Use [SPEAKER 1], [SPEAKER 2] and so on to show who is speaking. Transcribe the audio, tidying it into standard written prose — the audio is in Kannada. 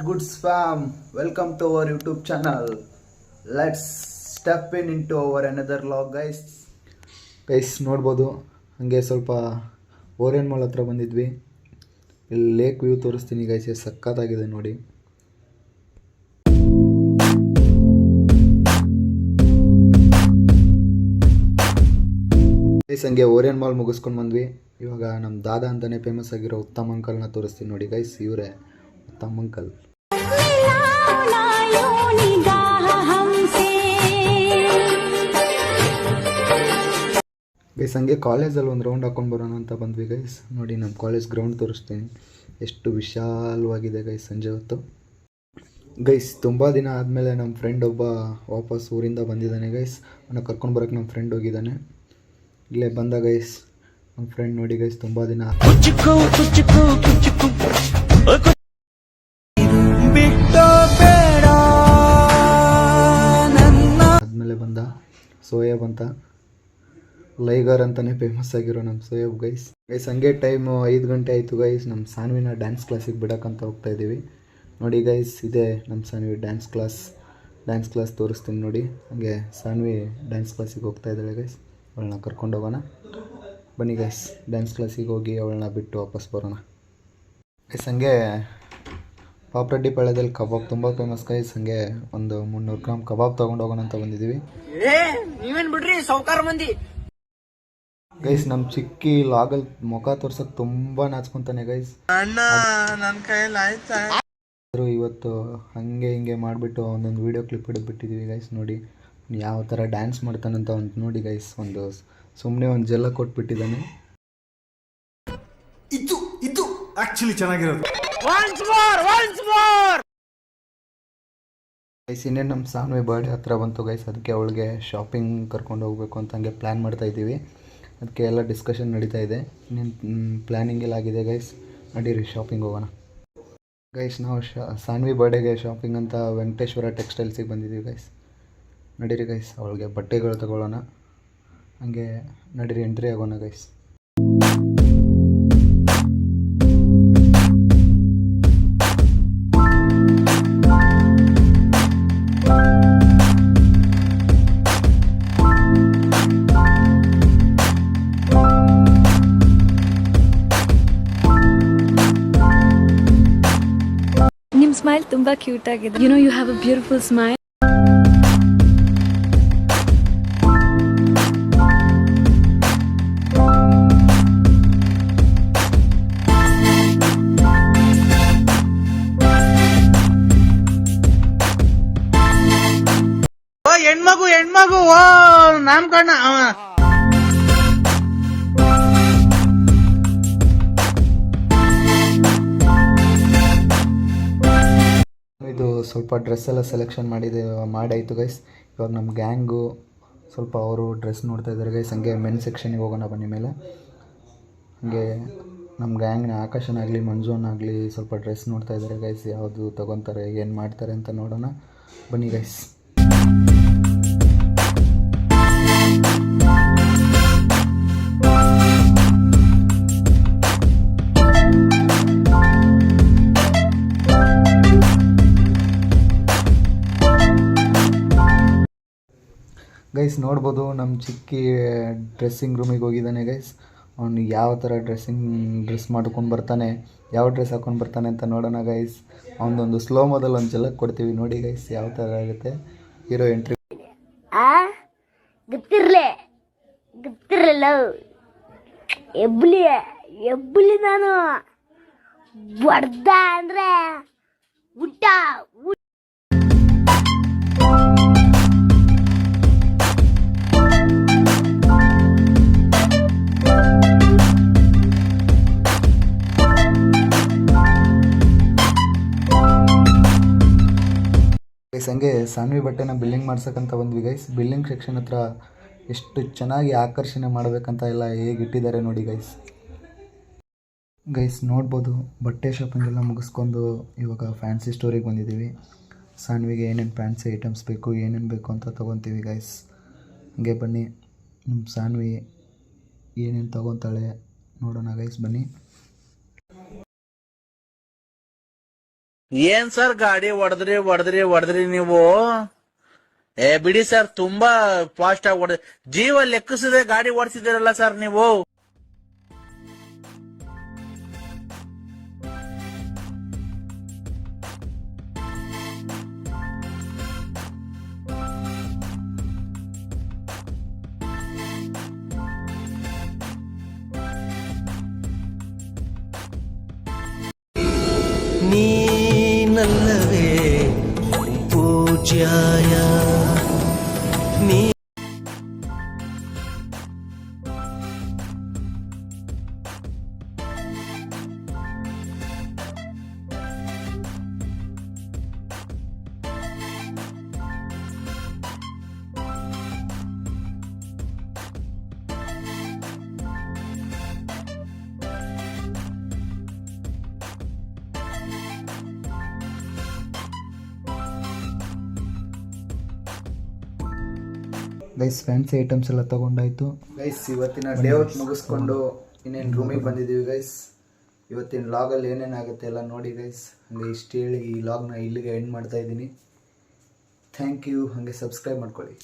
[SPEAKER 1] Good spam. Welcome to our YouTube channel. Let's step into our another vlog, guys. Guys ನೋಡ್ಬೋದು ಹಾಗೆ ಸ್ವಲ್ಪ ಓರಿಯನ್ ಮಾಲ್ ಹತ್ರ ಬಂದಿದ್ವಿ. ಇಲ್ಲಿ ಲೇಕ್ ವ್ಯೂ ತೋರಿಸ್ತೀನಿ ಗೈಸ್, ಸಕ್ಕತ್ತಾಗಿದೆ ನೋಡಿ. ಗೈಸ್ ಹಂಗೆ ಓರಿಯನ್ ಮಾಲ್ ಮುಗಿಸ್ಕೊಂಡು ಬಂದ್ವಿ. ಇವಾಗ ನಮ್ಮ ದಾದಾ ಅಂತಲೇ ಫೇಮಸ್ ಆಗಿರೋ ಉತ್ತಮ್ ಅಂಕಲ್ನ ತೋರಿಸ್ತೀನಿ ನೋಡಿ ಗೈಸ್. ಇವರೇ ಉತ್ತಮ್ ಅಂಕಲ್. ಗೈಸ್ ಹಂಗೆ ಕಾಲೇಜಲ್ಲಿ ಒಂದು ರೌಂಡ್ ಹಾಕೊಂಡು ಬರೋಣ ಅಂತ ಬಂದ್ವಿ ಗೈಸ್. ನೋಡಿ ನಮ್ಮ ಕಾಲೇಜ್ ಗ್ರೌಂಡ್ ತೋರಿಸ್ತೀನಿ, ಎಷ್ಟು ವಿಶಾಲವಾಗಿದೆ ಗೈಸ್ ಸಂಜೆ ಹೊತ್ತು. ಗೈಸ್ ತುಂಬ ದಿನ ಆದಮೇಲೆ ನಮ್ಮ ಫ್ರೆಂಡ್ ಒಬ್ಬ ವಾಪಸ್ ಊರಿಂದ ಬಂದಿದ್ದಾನೆ ಗೈಸ್. ಅವನ್ನ ಕರ್ಕೊಂಡು ಬರೋಕ್ಕೆ ನಮ್ಮ ಫ್ರೆಂಡ್ ಹೋಗಿದ್ದಾನೆ. ಇಲ್ಲೇ ಬಂದ ಗೈಸ್ ನಮ್ಮ ಫ್ರೆಂಡ್ ನೋಡಿ ಗೈಸ್, ತುಂಬ ದಿನ ಆದಮೇಲೆ ಬಂದ ಸೋಯಬ್ ಅಂತ, ಲೈಗರ್ ಅಂತಲೇ ಫೇಮಸ್ ಆಗಿರೋ ನಮ್ಮ ಸೋಯಬ್ ಗೈಸ್. ಹಂಗೆ ಟೈಮು 5 ಗಂಟೆ ಆಯಿತು ಗೈಸ್. ನಮ್ಮ ಸಾನ್ವಿನ ಡ್ಯಾನ್ಸ್ ಕ್ಲಾಸಿಗೆ ಬಿಡೋಕ್ಕಂತ ಹೋಗ್ತಾ ಇದ್ದೀವಿ. ನೋಡಿ ಗೈಸ್ ಇದೆ ನಮ್ಮ ಸಾನ್ವಿ ಡ್ಯಾನ್ಸ್ ಕ್ಲಾಸ್ ತೋರಿಸ್ತೀನಿ ನೋಡಿ. ಹಾಗೆ ಸಾನ್ವಿ ಡ್ಯಾನ್ಸ್ ಕ್ಲಾಸಿಗೆ ಹೋಗ್ತಾ ಇದ್ದಾಳೆ ಗೈಸ್. ಅವಳನ್ನ ಕರ್ಕೊಂಡು ಹೋಗೋಣ ಬನ್ನಿ ಗೈಸ್. ಡ್ಯಾನ್ಸ್ ಕ್ಲಾಸಿಗೆ ಹೋಗಿ ಅವಳನ್ನ ಬಿಟ್ಟು ವಾಪಸ್ ಬರೋಣ ಗೈಸ್. ಹಂಗೆ ಪಾಪರೆಡ್ಡಿ ಪಾಳ್ಯದಲ್ಲಿ ಕಬಾಬ್ ತುಂಬ ಫೇಮಸ್ ಗೈಸ್. ಹಂಗೆ ಒಂದು 300 ಗ್ರಾಮ್ ಕಬಾಬ್ ತೊಗೊಂಡು ಹೋಗೋಣ ಅಂತ ಬಂದಿದ್ದೀವಿ.
[SPEAKER 2] ನೀವೇನು ಬಿಡ್ರಿ ಸೌಕಾರ ಮಂದಿ
[SPEAKER 1] ಗೈಸ್. ನಮ್ಮ ಚಿಕ್ಕಿ ಲಾಗಲ್ ಮುಖ ತೋರ್ಸಕ್ಕೆ ತುಂಬ ನಾಚ್ಕೊಂತಾನೆ ಗೈಸ್.
[SPEAKER 2] ನನ್ನ ಕೈಯಲ್ಲಿ ಆಯ್ತಾ
[SPEAKER 1] ಇವತ್ತು ಹಂಗೆ ಹಿಂಗೆ ಮಾಡಿಬಿಟ್ಟು ಒಂದೊಂದು ವೀಡಿಯೋ ಕ್ಲಿಪ್ ಹಿಡಿದ್ಬಿಟ್ಟಿದ್ದೀವಿ ಗೈಸ್. ನೋಡಿ ಯಾವ ಥರ ಡ್ಯಾನ್ಸ್ ಮಾಡ್ತಾನಂತ ಒಂದು ನೋಡಿ ಗೈಸ್. ಒಂದು ಸುಮ್ಮನೆ ಒಂದು ಜೆಲ್ಲ ಕೊಟ್ಬಿಟ್ಟಿದ್ದಾನೆ.
[SPEAKER 3] ಇದು ಆಕ್ಚುಲಿ ಚೆನ್ನಾಗಿರೋದು.
[SPEAKER 1] ಗೈಸ್ ಇನ್ನೇನು ನಮ್ಮ ಸಾನ್ವಿ ಬರ್ಡೇ ಹತ್ರ ಬಂತು ಗೈಸ್. ಅದಕ್ಕೆ ಅವಳಿಗೆ ಶಾಪಿಂಗ್ ಕರ್ಕೊಂಡು ಹೋಗ್ಬೇಕು ಅಂತ ಹಂಗೆ ಪ್ಲ್ಯಾನ್ ಮಾಡ್ತಾಯಿದ್ದೀವಿ. ಅದಕ್ಕೆ ಎಲ್ಲ ಡಿಸ್ಕಷನ್ ನಡೀತಾ ಇದೆ. ಇನ್ನೇನು ಪ್ಲ್ಯಾನಿಂಗ್ ಎಲ್ಲ ಆಗಿದೆ ಗೈಸ್. ನಡೀರಿ ಶಾಪಿಂಗ್ ಹೋಗೋಣ ಗೈಸ್. ನಾವು ಸಾನ್ವಿ ಬರ್ಡೇಗೆ ಶಾಪಿಂಗ್ ಅಂತ ವೆಂಕಟೇಶ್ವರ ಟೆಕ್ಸ್ಟೈಲ್ಸಿಗೆ ಬಂದಿದ್ದೀವಿ ಗೈಸ್. ನಡೀರಿ ಗೈಸ್, ಅವಳಿಗೆ ಬಟ್ಟೆಗಳು ತಗೊಳ್ಳೋಣ. ಹಾಗೆ ನಡೀರಿ ಎಂಟ್ರಿ ಆಗೋಣ ಗೈಸ್.
[SPEAKER 4] ನಿಮ್ಮ ಸ್ಮೈಲ್ ತುಂಬಾ ಕ್ಯೂಟ್ ಆಗಿದೆ. You know you have a beautiful smile.
[SPEAKER 2] ಹೆಣ್ಮಗು ನಾಮಕರಣ
[SPEAKER 1] ಇದು ಸ್ವಲ್ಪ ಡ್ರೆಸ್ ಎಲ್ಲ ಸೆಲೆಕ್ಷನ್ ಮಾಡಾಯಿತು ಗೈಸ್. ಇವಾಗ ನಮ್ಮ ಗ್ಯಾಂಗು ಸ್ವಲ್ಪ ಅವರು ಡ್ರೆಸ್ ನೋಡ್ತಾ ಇದ್ದಾರೆ ಗೈಸ್. ಹಂಗೆ ಮೆನ್ ಸೆಕ್ಷನಿಗೆ ಹೋಗೋಣ ಬನ್ನಿ ಮೇಲೆ. ಹಾಗೆ ನಮ್ಮ ಗ್ಯಾಂಗ್ನ ಆಕಾಶನಾಗಲಿ ಮಂಜುನಾಗಲಿ ಸ್ವಲ್ಪ ಡ್ರೆಸ್ ನೋಡ್ತಾ ಇದ್ದಾರೆ ಗೈಸ್. ಯಾವುದು ತೊಗೊತಾರೆ ಏನು ಮಾಡ್ತಾರೆ ಅಂತ ನೋಡೋಣ ಬನ್ನಿ ಗೈಸ್. ಗೈಸ್ ನೋಡ್ಬೋದು ನಮ್ಮ ಚಿಕ್ಕಿ ಡ್ರೆಸ್ಸಿಂಗ್ ರೂಮಿಗೆ ಹೋಗಿದ್ದಾನೆ ಗೈಸ್. ಅವನು ಯಾವ ಥರ ಡ್ರೆಸ್ ಮಾಡ್ಕೊಂಡು ಬರ್ತಾನೆ, ಯಾವ ಡ್ರೆಸ್ ಹಾಕ್ಕೊಂಡು ಬರ್ತಾನೆ ಅಂತ ನೋಡೋಣ ಗೈಸ್. ಅವನದೊಂದು ಸ್ಲೋ ಮೊದಲು ಒಂದು ಜಲಕ್ಕೆ ಕೊಡ್ತೀವಿ ನೋಡಿ ಗೈಸ್ ಯಾವ ಥರ ಆಗುತ್ತೆ. ಹೀರೋ ಎಂಟ್ರಿ
[SPEAKER 5] ಗೊತ್ತಿರಲ್ಲ ಎಬ್ಬಲಿ ನಾನು ಬಡ್ದ ಅಂದರೆ ಊಟ
[SPEAKER 1] ಗೈಸ್. ಹಂಗೆ ಸಾನ್ವಿ ಬಟ್ಟೆನ ಬಿಲ್ಲಿಂಗ್ ಮಾಡ್ಸೋಕ್ಕಂತ ಬಂದ್ವಿ ಗೈಸ್. ಬಿಲ್ಲಿಂಗ್ ಸೆಕ್ಷನ್ ಹತ್ರ ಎಷ್ಟು ಚೆನ್ನಾಗಿ ಆಕರ್ಷಣೆ ಮಾಡಬೇಕಂತ ಎಲ್ಲ ಹೇಗೆ ಇಟ್ಟಿದ್ದಾರೆ ನೋಡಿ ಗೈಸ್. ನೋಡ್ಬೋದು ಬಟ್ಟೆ ಶಾಪಿಂಗ್ ಎಲ್ಲ ಮುಗಿಸ್ಕೊಂಡು ಇವಾಗ ಫ್ಯಾನ್ಸಿ ಸ್ಟೋರಿಗೆ ಬಂದಿದ್ದೀವಿ. ಸಾನ್ವಿಗೆ ಏನೇನು ಫ್ಯಾನ್ಸಿ ಐಟಮ್ಸ್ ಬೇಕು ಏನೇನು ಬೇಕು ಅಂತ ತೊಗೊತೀವಿ ಗೈಸ್. ಹಾಗೆ ಬನ್ನಿ ನಮ್ಮ ಸಾನ್ವಿ ಏನೇನು ತೊಗೊತಾಳೆ ನೋಡೋಣ ಗೈಸ್ ಬನ್ನಿ.
[SPEAKER 2] ಏನ್ ಸರ್ ಗಾಡಿ ಹೊಡೆದ್ರಿ ನೀವು? ಬಿಡಿ ಸರ್, ತುಂಬಾ ಫಾಸ್ಟ್ ಆಗಿ ಹೊಡೆದ್ರಿ. ಜೀವ ಲೆಕ್ಕಿಸದೆ ಗಾಡಿ ಓಡಿಸಿದಿರಲ್ಲ ಸರ್ ನೀವು.
[SPEAKER 6] ನೀನಲ್ಲವೇ ಪೂಜ್ಯಾಯ ನೀ
[SPEAKER 1] ಗೈಸ್ ಫ್ಯಾನ್ಸಿ ಐಟಮ್ಸ್ ಎಲ್ಲ ತೊಗೊಂಡಾಯ್ತು ಗೈಸ್. ಇವತ್ತಿನ ಡೇ ಔಟ್ ಮುಗಿಸ್ಕೊಂಡು ಇನ್ನೇನು ರೂಮಿಗೆ ಬಂದಿದ್ದೀವಿ ಗೈಸ್. ಇವತ್ತಿನ ಲಾಗಲ್ಲಿ ಏನೇನಾಗುತ್ತೆ ಎಲ್ಲ ನೋಡಿ ಗೈಸ್. ಹಾಗೆ ಇಷ್ಟು ಹೇಳಿ ಈ ಲಾಗ್ನ ಇಲ್ಲಿಗೆ ಎಂಡ್ ಮಾಡ್ತಾ ಇದ್ದೀನಿ. Thank you. ಹಾಗೆ ಸಬ್ಸ್ಕ್ರೈಬ್ ಮಾಡ್ಕೊಳ್ಳಿ.